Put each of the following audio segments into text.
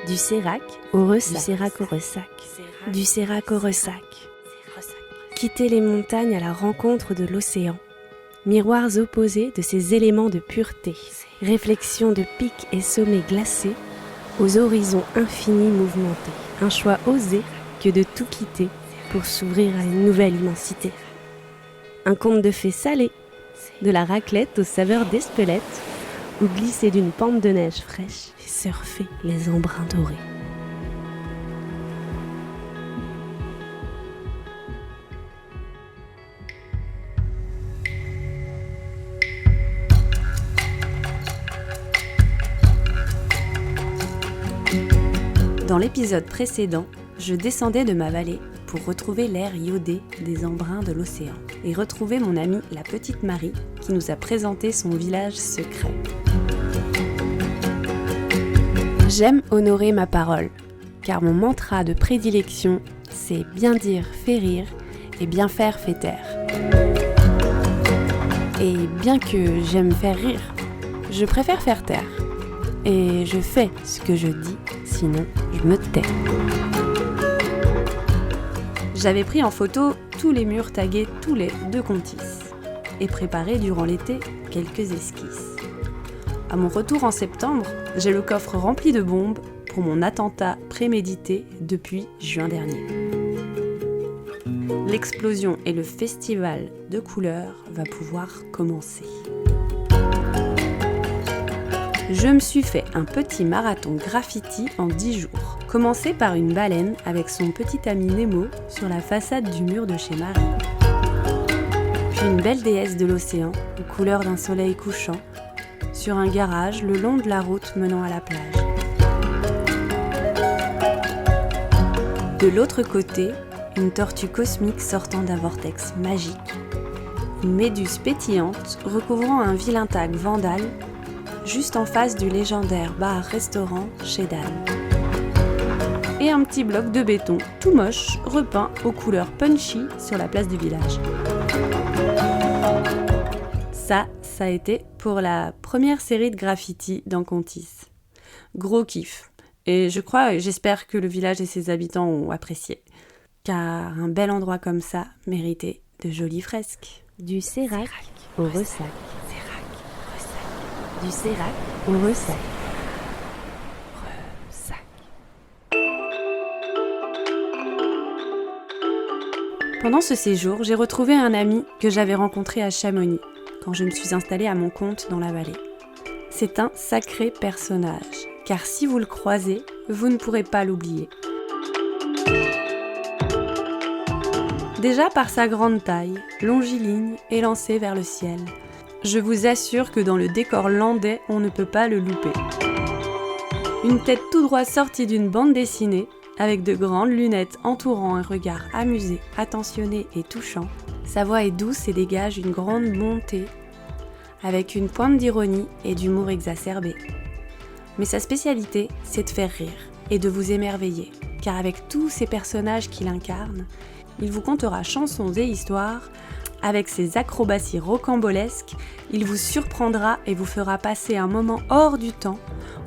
Du Sérac au Ressac. Du Sérac au Ressac. Du Sérac au Ressac. Quitter les montagnes à la rencontre de l'océan. Miroirs opposés de ces éléments de pureté. Réflexion de pics et sommets glacés aux horizons infinis mouvementés. Un choix osé que de tout quitter pour s'ouvrir à une nouvelle immensité. Un conte de fées salé, de la raclette aux saveurs d'espelette, ou glisser d'une pente de neige fraîche et surfer les embruns dorés. Dans l'épisode précédent, je descendais de ma vallée pour retrouver l'air iodé des embruns de l'océan et retrouver mon amie la petite Marie qui nous a présenté son village secret. J'aime honorer ma parole, car mon mantra de prédilection, c'est bien dire fait rire et bien faire fait taire. Et bien que j'aime faire rire, je préfère faire taire. Et je fais ce que je dis, sinon je me tais. J'avais pris en photo tous les murs tagués tous les 2 Contis et préparé durant l'été quelques esquisses. À mon retour en septembre, j'ai le coffre rempli de bombes pour mon attentat prémédité depuis juin dernier. L'explosion et le festival de couleurs va pouvoir commencer. Je me suis fait un petit marathon graffiti en 10 jours. Commencé par une baleine avec son petit ami Nemo sur la façade du mur de chez Marie. Puis une belle déesse de l'océan, aux couleurs d'un soleil couchant, sur un garage le long de la route menant à la plage. De l'autre côté, une tortue cosmique sortant d'un vortex magique. Une méduse pétillante recouvrant un vilain tag vandale juste en face du légendaire bar-restaurant chez Dan. Et un petit bloc de béton tout moche repeint aux couleurs punchy sur la place du village. Ça a été pour la première série de graffiti dans Contis. Gros kiff. Et j'espère que le village et ses habitants ont apprécié. Car un bel endroit comme ça méritait de jolies fresques. Du Sérac au Ressac. Du Sérac au Ressac. Pendant ce séjour, j'ai retrouvé un ami que j'avais rencontré à Chamonix, quand je me suis installée à mon compte dans la vallée. C'est un sacré personnage, car si vous le croisez, vous ne pourrez pas l'oublier. Déjà par sa grande taille, longiligne, élancée vers le ciel, je vous assure que dans le décor landais, on ne peut pas le louper. Une tête tout droit sortie d'une bande dessinée, avec de grandes lunettes entourant un regard amusé, attentionné et touchant. Sa voix est douce et dégage une grande bonté, avec une pointe d'ironie et d'humour exacerbé. Mais sa spécialité, c'est de faire rire et de vous émerveiller, car avec tous ces personnages qu'il incarne, il vous contera chansons et histoires. Avec ses acrobaties rocambolesques, il vous surprendra et vous fera passer un moment hors du temps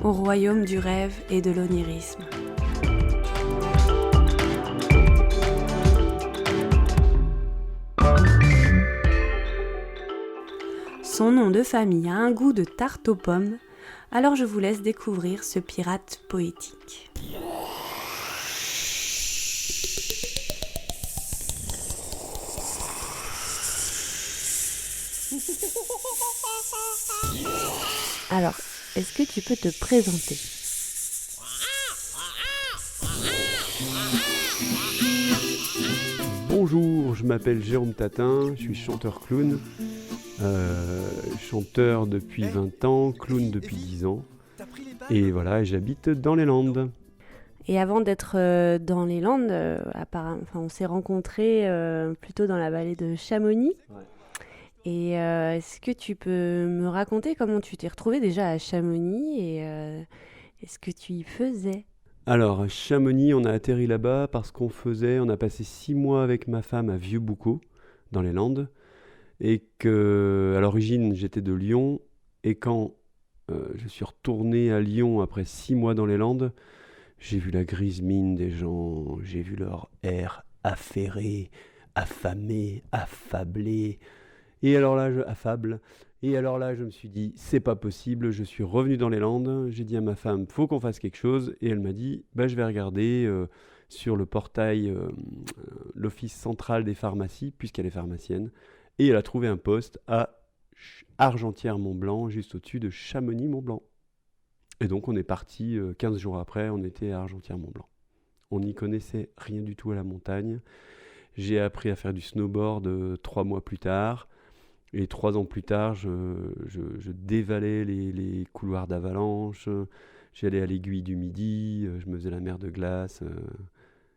au royaume du rêve et de l'onirisme. Son nom de famille a un goût de tarte aux pommes, alors je vous laisse découvrir ce pirate poétique. Alors, est-ce que tu peux te présenter ? Bonjour, je m'appelle Jérôme Tatin, je suis chanteur-clown, chanteur depuis 20 ans, clown depuis 10 ans, et voilà, j'habite dans les Landes. Et avant d'être dans les Landes, on s'est rencontrés plutôt dans la vallée de Chamonix. Ouais. Et est-ce que tu peux me raconter comment tu t'es retrouvé déjà à Chamonix et ce que tu y faisais ? Alors, à Chamonix, on a atterri là-bas parce on a passé 6 mois avec ma femme à Vieux-Boucau, dans les Landes, et qu'à l'origine, j'étais de Lyon, et quand je suis retourné à Lyon après 6 mois dans les Landes, J'ai vu la grise mine des gens, j'ai vu leur air affairé, affamé, affablé. Affable. Et alors là, je me suis dit, c'est pas possible. Je suis revenu dans les Landes. J'ai dit à ma femme, faut qu'on fasse quelque chose. Et elle m'a dit, je vais regarder sur le portail l'Office central des pharmacies, puisqu'elle est pharmacienne. Et elle a trouvé un poste à Argentière-Mont-Blanc, juste au-dessus de Chamonix-Mont-Blanc. Et donc on est parti 15 jours après, on était à Argentière-Mont-Blanc. On n'y connaissait rien du tout à la montagne. J'ai appris à faire du snowboard 3 mois plus tard. Et 3 ans plus tard, je dévalais les couloirs d'avalanche. J'allais à l'Aiguille du Midi. Je me faisais la mer de glace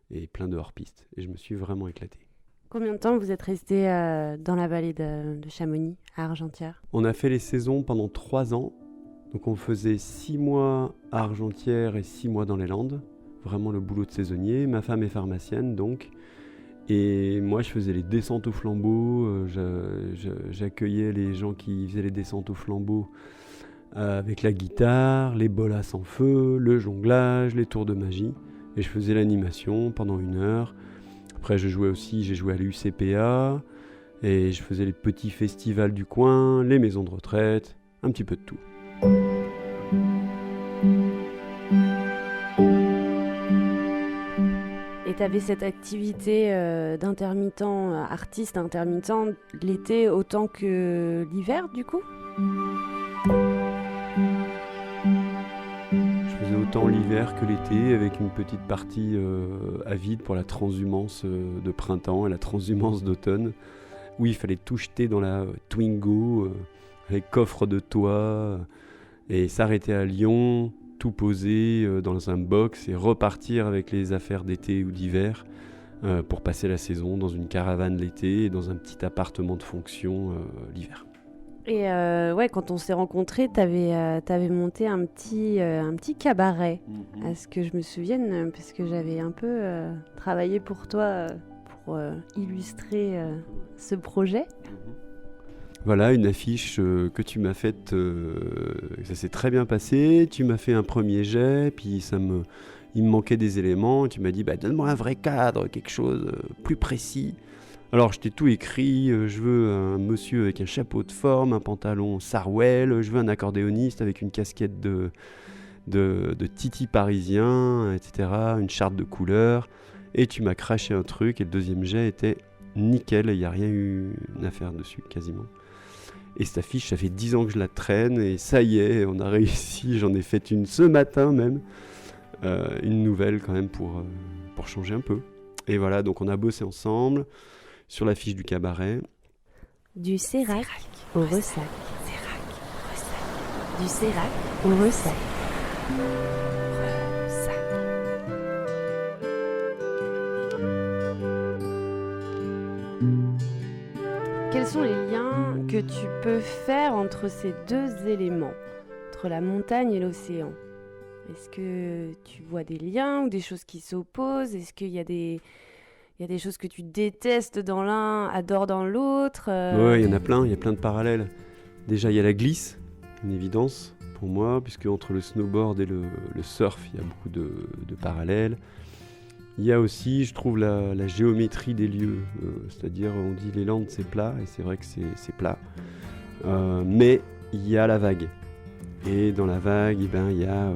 et plein de hors-pistes. Et je me suis vraiment éclaté. Combien de temps vous êtes resté dans la vallée de Chamonix, à Argentière ? On a fait les saisons pendant 3 ans. Donc on faisait 6 mois à Argentière et 6 mois dans les Landes. Vraiment le boulot de saisonnier. Ma femme est pharmacienne donc. Et moi, je faisais les descentes au flambeau, j'accueillais les gens qui faisaient les descentes au flambeau avec la guitare, les bolas en feu, le jonglage, les tours de magie. Et je faisais l'animation pendant 1 heure. Après, j'ai joué à l'UCPA, et je faisais les petits festivals du coin, les maisons de retraite, un petit peu de tout. Et tu avais cette activité d'intermittent, artiste intermittent, l'été autant que l'hiver, du coup ? Je faisais autant l'hiver que l'été, avec une petite partie à vide pour la transhumance de printemps et la transhumance d'automne, où il fallait tout jeter dans la Twingo, avec coffre de toit, et s'arrêter à Lyon, tout poser dans un box et repartir avec les affaires d'été ou d'hiver pour passer la saison dans une caravane l'été et dans un petit appartement de fonction l'hiver. Et quand on s'est rencontrés, t'avais monté un petit cabaret, à ce que je me souvienne, parce que j'avais un peu travaillé pour toi pour illustrer ce projet. Voilà, une affiche que tu m'as faite, ça s'est très bien passé. Tu m'as fait un premier jet, puis il me manquait des éléments. Tu m'as dit, donne-moi un vrai cadre, quelque chose plus précis. Alors, je t'ai tout écrit. Je veux un monsieur avec un chapeau de forme, un pantalon Sarwell. Je veux un accordéoniste avec une casquette de titi parisien, etc. Une charte de couleurs. Et tu m'as craché un truc. Et le deuxième jet était nickel. Il n'y a rien eu une affaire dessus, quasiment. Et cette affiche, ça fait 10 ans que je la traîne, et ça y est, on a réussi, j'en ai fait une ce matin même, une nouvelle quand même pour changer un peu. Et voilà, donc on a bossé ensemble sur l'affiche du cabaret. Du Sérac au Ressac. Du Sérac au Ressac. Quels sont les liens que tu peux faire entre ces deux éléments, entre la montagne et l'océan ? Est-ce que tu vois des liens ou des choses qui s'opposent ? Est-ce qu'il y a des choses que tu détestes dans l'un, adores dans l'autre ? Ouais, il y en a plein, il y a plein de parallèles. Déjà, il y a la glisse, une évidence pour moi, puisque entre le snowboard et le surf, il y a beaucoup de parallèles. Il y a aussi, je trouve, la géométrie des lieux. C'est-à-dire, on dit les Landes, c'est plat, et c'est vrai que c'est plat. Mais il y a la vague. Et dans la vague, il y a...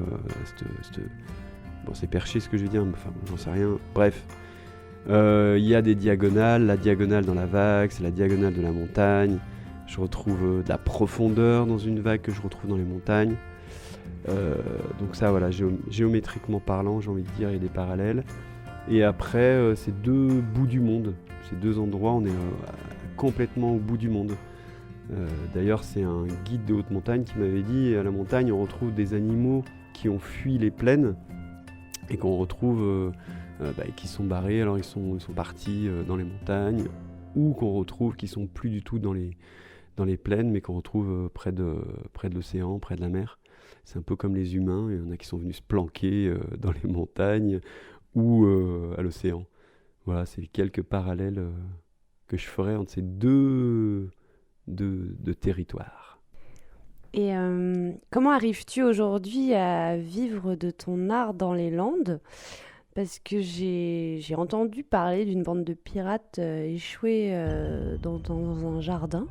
Bon, c'est perché ce que je vais dire, mais enfin, j'en sais rien. Bref, il y a des diagonales. La diagonale dans la vague, c'est la diagonale de la montagne. Je retrouve de la profondeur dans une vague que je retrouve dans les montagnes. Donc ça, voilà, géométriquement parlant, j'ai envie de dire, il y a des parallèles. Et après, c'est 2 bouts du monde. Ces 2 endroits, on est complètement au bout du monde. D'ailleurs, c'est un guide de haute montagne qui m'avait dit, à la montagne, on retrouve des animaux qui ont fui les plaines et qu'on retrouve, qui sont barrés, alors ils sont partis dans les montagnes, ou qu'on retrouve qui sont plus du tout dans les plaines, mais qu'on retrouve près de l'océan, près de la mer. C'est un peu comme les humains, il y en a qui sont venus se planquer dans les montagnes ou à l'océan. Voilà, c'est quelques parallèles que je ferais entre ces deux territoires. Et comment arrives-tu aujourd'hui à vivre de ton art dans les Landes? Parce que j'ai entendu parler d'une bande de pirates échoués dans un jardin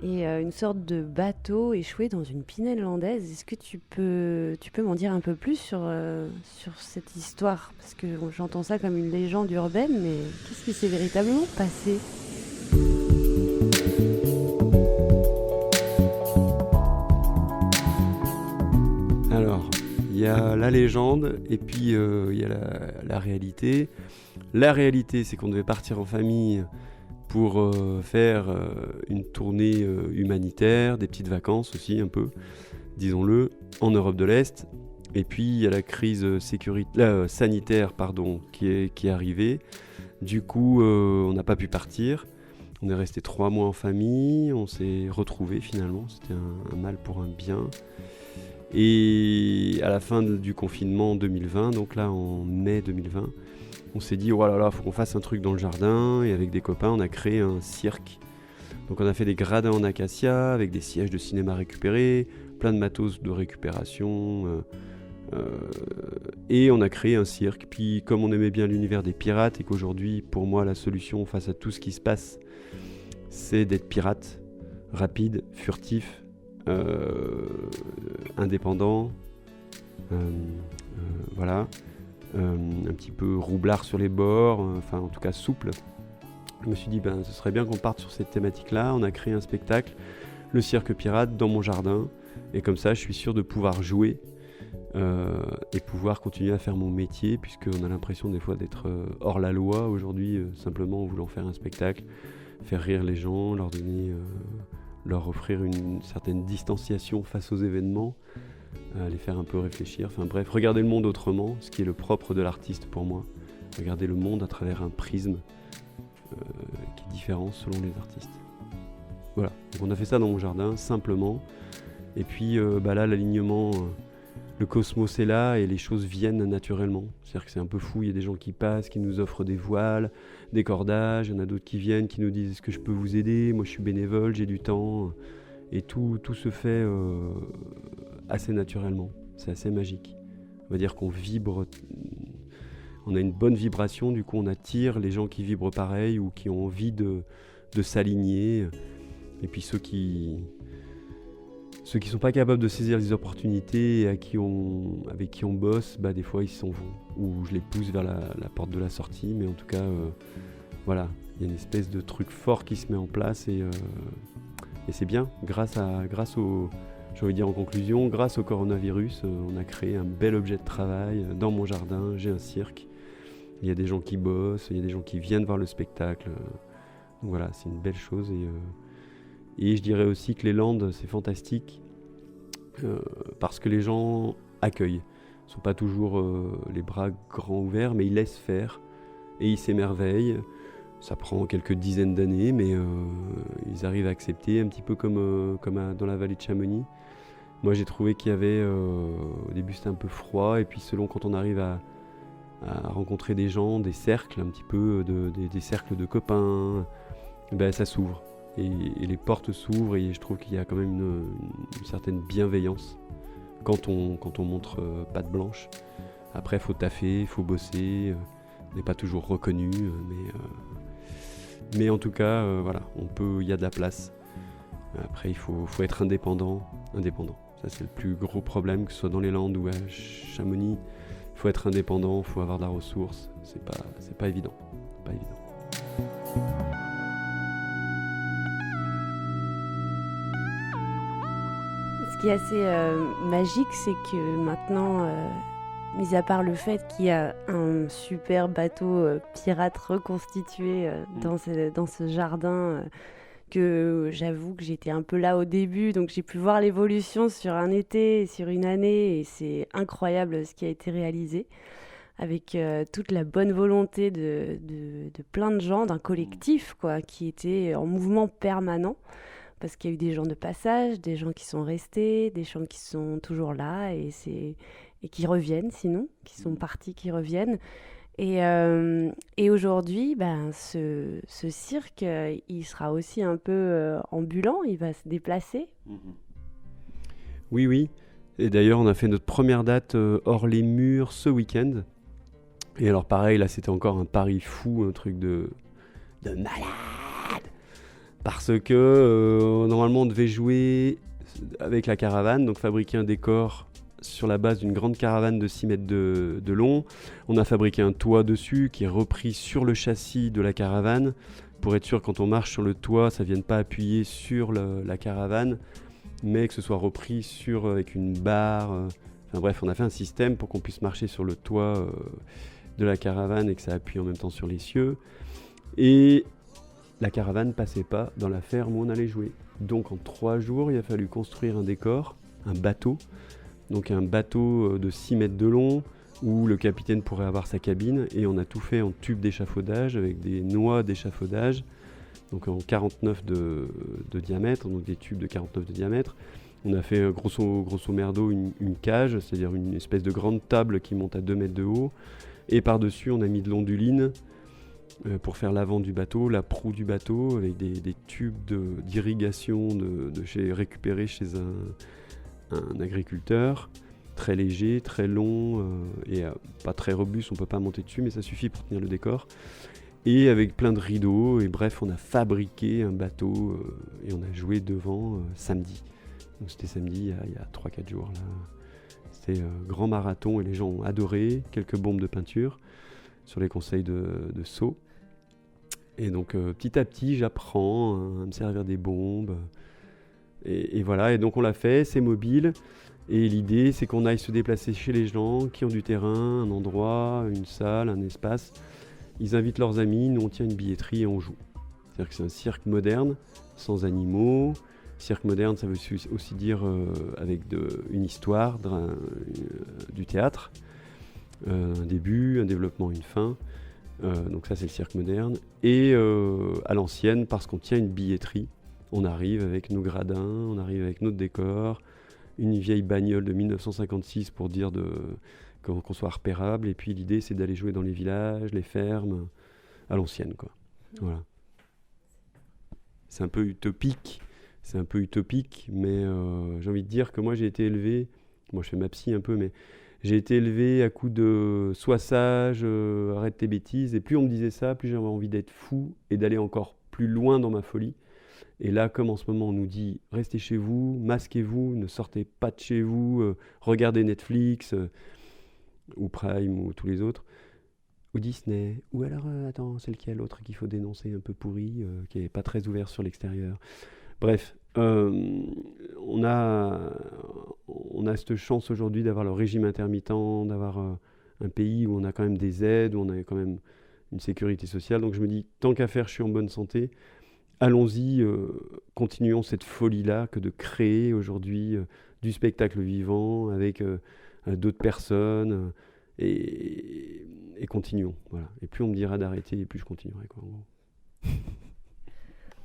et une sorte de bateau échoué dans une pinède landaise. Est-ce que tu peux m'en dire un peu plus sur cette histoire? Parce que j'entends ça comme une légende urbaine, mais qu'est-ce qui s'est véritablement passé? Alors, il y a la légende et puis il y a la réalité. La réalité, c'est qu'on devait partir en famille pour faire une tournée humanitaire, des petites vacances aussi un peu, disons-le, en Europe de l'Est. Et puis il y a la crise sanitaire qui est arrivée. Du coup, on n'a pas pu partir. On est resté 3 mois en famille, on s'est retrouvés finalement, c'était un mal pour un bien. Et à la fin du confinement en 2020, donc là en mai 2020, on s'est dit, oh là là, faut qu'on fasse un truc dans le jardin. Et avec des copains, on a créé un cirque. Donc on a fait des gradins en acacia, avec des sièges de cinéma récupérés, plein de matos de récupération. Et on a créé un cirque. Puis comme on aimait bien l'univers des pirates, et qu'aujourd'hui, pour moi, la solution face à tout ce qui se passe, c'est d'être pirate, rapide, furtif, indépendant, voilà. Un petit peu roublard sur les bords, enfin en tout cas souple. Je me suis dit, ce serait bien qu'on parte sur cette thématique-là. On a créé un spectacle, le cirque pirate, dans mon jardin. Et comme ça, je suis sûr de pouvoir jouer et pouvoir continuer à faire mon métier, puisqu'on a l'impression des fois d'être hors la loi aujourd'hui, simplement en voulant faire un spectacle, faire rire les gens, leur offrir une certaine distanciation face aux événements, les faire un peu réfléchir, enfin bref, regarder le monde autrement, ce qui est le propre de l'artiste pour moi, regarder le monde à travers un prisme qui est différent selon les artistes. Voilà, donc on a fait ça dans mon jardin, simplement, et puis là l'alignement, le cosmos est là et les choses viennent naturellement, c'est-à-dire que c'est un peu fou, il y a des gens qui passent, qui nous offrent des voiles, des cordages, il y en a d'autres qui viennent, qui nous disent est-ce que je peux vous aider, moi je suis bénévole, j'ai du temps, et tout se fait assez naturellement, c'est assez magique. On va dire qu'on vibre, on a une bonne vibration, du coup on attire les gens qui vibrent pareil ou qui ont envie de s'aligner, et puis ceux qui sont pas capables de saisir les opportunités et avec qui on bosse, des fois ils s'en vont, ou je les pousse vers la porte de la sortie, mais en tout cas voilà, il y a une espèce de truc fort qui se met en place et c'est bien, grâce au, j'ai envie de dire en conclusion, grâce au coronavirus, on a créé un bel objet de travail dans mon jardin, j'ai un cirque, il y a des gens qui bossent, il y a des gens qui viennent voir le spectacle, donc voilà, c'est une belle chose et je dirais aussi que les Landes, c'est fantastique parce que les gens accueillent. Ils ne sont pas toujours les bras grands ouverts, mais ils laissent faire et ils s'émerveillent. Ça prend quelques dizaines d'années, mais ils arrivent à accepter, un petit peu comme dans la vallée de Chamonix. Moi, j'ai trouvé qu'il y avait, au début c'était un peu froid, et puis selon quand on arrive à rencontrer des gens, des cercles, un petit peu, des cercles de copains, ça s'ouvre. Et les portes s'ouvrent et je trouve qu'il y a quand même une certaine bienveillance quand on montre patte blanche. Après, il faut taffer, il faut bosser, on n'est pas toujours reconnu, mais en tout cas, voilà, il y a de la place. Après, il faut être indépendant. Ça, c'est le plus gros problème, que ce soit dans les Landes ou à Chamonix. Il faut être indépendant, il faut avoir de la ressource. C'est pas évident. Pas évident. Ce qui est assez magique, c'est que maintenant, mis à part le fait qu'il y a un super bateau pirate reconstitué dans ce jardin, que j'avoue que j'étais un peu là au début, donc j'ai pu voir l'évolution sur un été, sur une année, et c'est incroyable ce qui a été réalisé, avec toute la bonne volonté de plein de gens, d'un collectif qui était en mouvement permanent. Parce qu'il y a eu des gens de passage, des gens qui sont restés, des gens qui sont toujours là et qui reviennent sinon, qui sont partis, qui reviennent. Et aujourd'hui, ce cirque, il sera aussi un peu ambulant, il va se déplacer. Oui, oui. Et d'ailleurs, on a fait notre première date hors les murs ce week-end. Et alors pareil, là c'était encore un pari fou, un truc de malade. Parce que normalement on devait jouer avec la caravane, donc fabriquer un décor sur la base d'une grande caravane de 6 mètres de long. On a fabriqué un toit dessus qui est repris sur le châssis de la caravane pour être sûr quand on marche sur le toit, ça ne vienne pas appuyer sur la caravane, mais que ce soit repris avec une barre. Enfin bref, on a fait un système pour qu'on puisse marcher sur le toit de la caravane et que ça appuie en même temps sur les cieux. Et la caravane passait pas dans la ferme où on allait jouer. Donc en 3 jours, il a fallu construire un décor, un bateau. Donc un bateau de 6 mètres de long où le capitaine pourrait avoir sa cabine. Et on a tout fait en tubes d'échafaudage avec des noix d'échafaudage, donc en 49 de diamètre, donc des tubes de 49 de diamètre. On a fait grosso merdo une cage, c'est-à-dire une espèce de grande table qui monte à 2 mètres de haut. Et par-dessus, on a mis de l'onduline pour faire l'avant du bateau, la proue du bateau, avec des tubes d'irrigation récupérés chez un agriculteur, très léger, très long et pas très robuste, on ne peut pas monter dessus, mais ça suffit pour tenir le décor. Et avec plein de rideaux, et bref, on a fabriqué un bateau et on a joué devant samedi. Donc c'était samedi, il y a 3-4 jours là. C'était grand marathon et les gens ont adoré, quelques bombes de peinture sur les conseils de Sceaux. Et donc petit à petit j'apprends à me servir des bombes et voilà, et donc on l'a fait, c'est mobile et l'idée c'est qu'on aille se déplacer chez les gens qui ont du terrain, un endroit, une salle, un espace. Ils invitent leurs amis, nous on tient une billetterie et on joue. C'est-à-dire que c'est un cirque moderne, sans animaux. Cirque moderne, ça veut aussi dire avec une histoire, du théâtre, un début, un développement, une fin. Donc ça, c'est le cirque moderne. Et à l'ancienne, parce qu'on tient une billetterie, on arrive avec nos gradins, on arrive avec notre décor, une vieille bagnole de 1956 pour dire qu'on soit repérable. Et puis l'idée, c'est d'aller jouer dans les villages, les fermes, à l'ancienne, quoi. Voilà. C'est un peu utopique. Mais j'ai envie de dire que moi j'ai été élevé, moi je fais ma psy un peu, mais j'ai été élevé à coup de sois sage, arrête tes bêtises, et plus on me disait ça, plus j'avais envie d'être fou et d'aller encore plus loin dans ma folie. Et là, comme en ce moment on nous dit restez chez vous, masquez-vous, ne sortez pas de chez vous, regardez Netflix, ou Prime, ou tous les autres, ou Disney, ou alors, attends, c'est lequel l'autre qu'il faut dénoncer, un peu pourri, qui est pas très ouvert sur l'extérieur. Bref, on a cette chance aujourd'hui d'avoir le régime intermittent, d'avoir un pays où on a quand même des aides, où on a quand même une sécurité sociale. Donc je me dis, tant qu'à faire, je suis en bonne santé, allons-y, continuons cette folie-là que de créer aujourd'hui du spectacle vivant avec d'autres personnes et continuons. Voilà. Et plus on me dira d'arrêter, et plus je continuerai, quoi, en gros.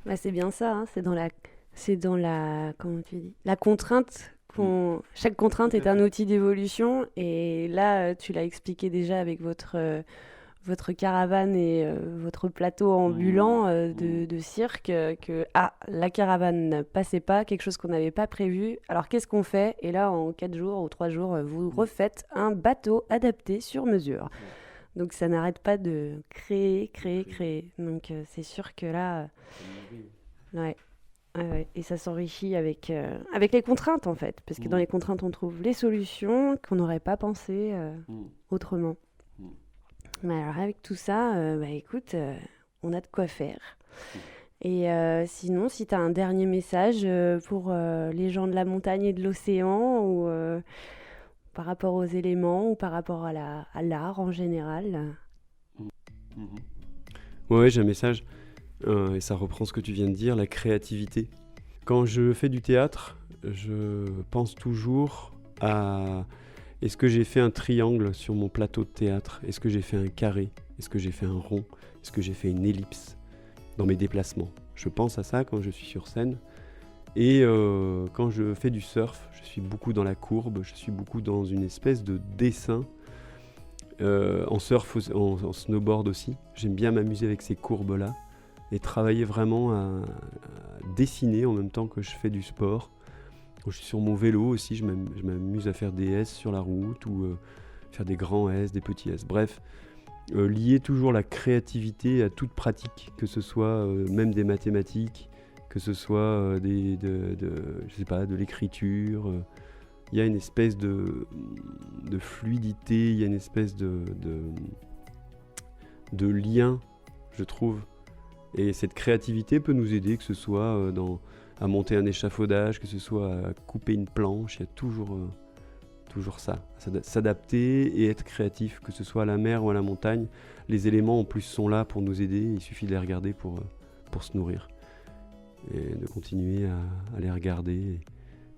Bah, c'est bien ça, hein. C'est dans la comment tu dis, la contrainte. Chaque contrainte est un outil d'évolution, et là tu l'as expliqué déjà avec votre caravane et votre plateau ambulant de cirque, que la caravane ne passait pas, quelque chose qu'on n'avait pas prévu, alors qu'est-ce qu'on fait? Et là en 4 jours ou 3 jours vous refaites un bateau adapté sur mesure. Donc ça n'arrête pas de créer. Donc c'est sûr que là, ouais. Et ça s'enrichit avec les contraintes en fait, parce que dans les contraintes on trouve les solutions qu'on n'aurait pas pensé autrement. Mais alors avec tout ça, écoute, on a de quoi faire. Et sinon, si tu as un dernier message pour les gens de la montagne et de l'océan, ou par rapport aux éléments, ou par rapport à l'art en général. Ouais, j'ai un message, et ça reprend ce que tu viens de dire, la créativité. Quand je fais du théâtre, je pense toujours à... Est-ce que j'ai fait un triangle sur mon plateau de théâtre? Est-ce que j'ai fait un carré? Est-ce que j'ai fait un rond? Est-ce que j'ai fait une ellipse dans mes déplacements? Je pense à ça quand je suis sur scène. Et quand je fais du surf, je suis beaucoup dans la courbe, je suis beaucoup dans une espèce de dessin. En surf, en snowboard aussi. J'aime bien m'amuser avec ces courbes-là et travailler vraiment à dessiner en même temps que je fais du sport. Quand je suis sur mon vélo aussi, je m'amuse à faire des S sur la route ou faire des grands S, des petits S. Bref, lier toujours la créativité à toute pratique, que ce soit même des mathématiques, que ce soit je sais pas, de l'écriture. Il y a une espèce de fluidité, il y a une espèce de lien, je trouve. Et cette créativité peut nous aider, que ce soit à monter un échafaudage, que ce soit à couper une planche. Il y a toujours ça, s'adapter et être créatif, que ce soit à la mer ou à la montagne. Les éléments en plus sont là pour nous aider, il suffit de les regarder pour se nourrir. Et de continuer à les regarder, et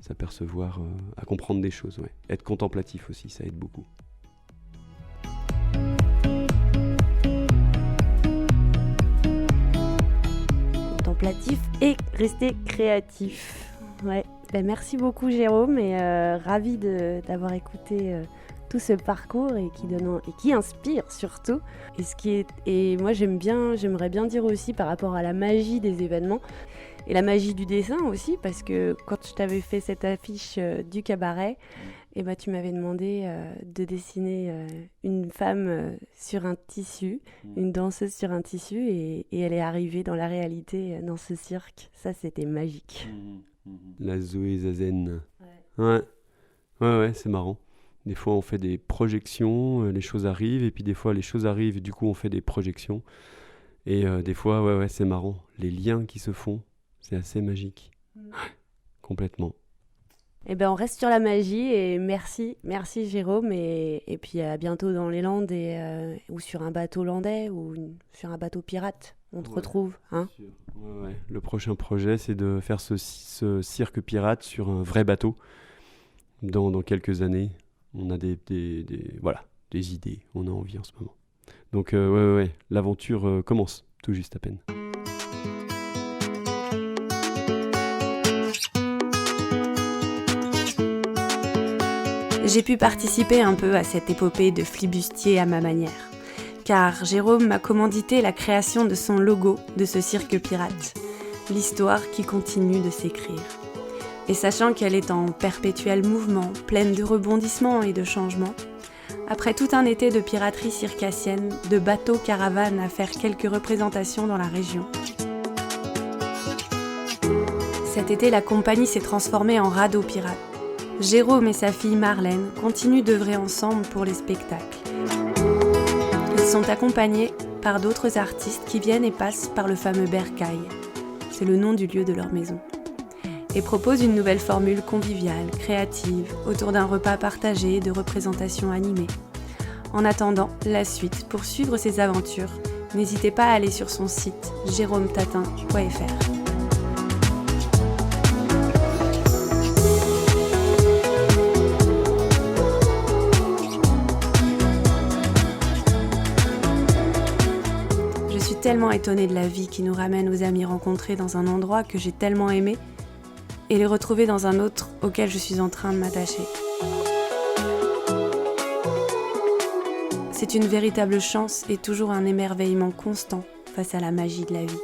s'apercevoir, à comprendre des choses. Ouais. Être contemplatif aussi, ça aide beaucoup. Contemplatif et rester créatif. Ouais. Ben, merci beaucoup Jérôme et ravi d'avoir écouté tout ce parcours et qui inspire surtout. Et moi j'aimerais bien dire aussi par rapport à la magie des événements et la magie du dessin aussi, parce que quand je t'avais fait cette affiche du cabaret, et ben, tu m'avais demandé de dessiner une femme sur un tissu, une danseuse sur un tissu, et elle est arrivée dans la réalité dans ce cirque. Ça, c'était magique. La Zoé Zazen. Ouais, c'est marrant. Des fois, on fait des projections, les choses arrivent, et puis des fois, les choses arrivent, et du coup, on fait des projections. Et des fois, ouais, c'est marrant. Les liens qui se font, c'est assez magique. Complètement. Eh ben, on reste sur la magie, et merci Jérôme, et puis à bientôt dans les Landes, ou sur un bateau landais, ou sur un bateau pirate. On te retrouve, hein ? Ouais. Le prochain projet, c'est de faire ce cirque pirate sur un vrai bateau dans quelques années. On a des idées, on a envie en ce moment. Donc l'aventure commence tout juste à peine. J'ai pu participer un peu à cette épopée de flibustier à ma manière, car Jérôme m'a commandité la création de son logo de ce cirque pirate, l'histoire qui continue de s'écrire. Et sachant qu'elle est en perpétuel mouvement, pleine de rebondissements et de changements, après tout un été de piraterie circassienne, de bateaux caravanes à faire quelques représentations dans la région. Cet été, la compagnie s'est transformée en radeau pirate. Jérôme et sa fille Marlène continuent d'œuvrer ensemble pour les spectacles. Ils sont accompagnés par d'autres artistes qui viennent et passent par le fameux bercail. C'est le nom du lieu de leur maison. Et proposent une nouvelle formule conviviale, créative, autour d'un repas partagé et de représentations animées. En attendant la suite, pour suivre ses aventures, n'hésitez pas à aller sur son site jerometatin.fr. Je suis tellement étonnée de la vie qui nous ramène aux amis rencontrés dans un endroit que j'ai tellement aimé et les retrouver dans un autre auquel je suis en train de m'attacher. C'est une véritable chance et toujours un émerveillement constant face à la magie de la vie.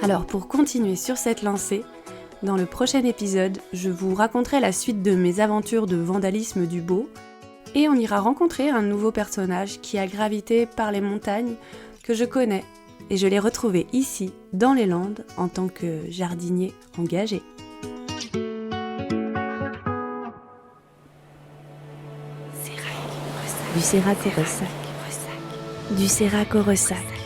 Alors pour continuer sur cette lancée, dans le prochain épisode, je vous raconterai la suite de mes aventures de vandalisme du beau et on ira rencontrer un nouveau personnage qui a gravité par les montagnes que je connais. Et je l'ai retrouvé ici, dans les Landes, en tant que jardinier engagé. Du Sérac au Ressac. Du Sérac au Ressac.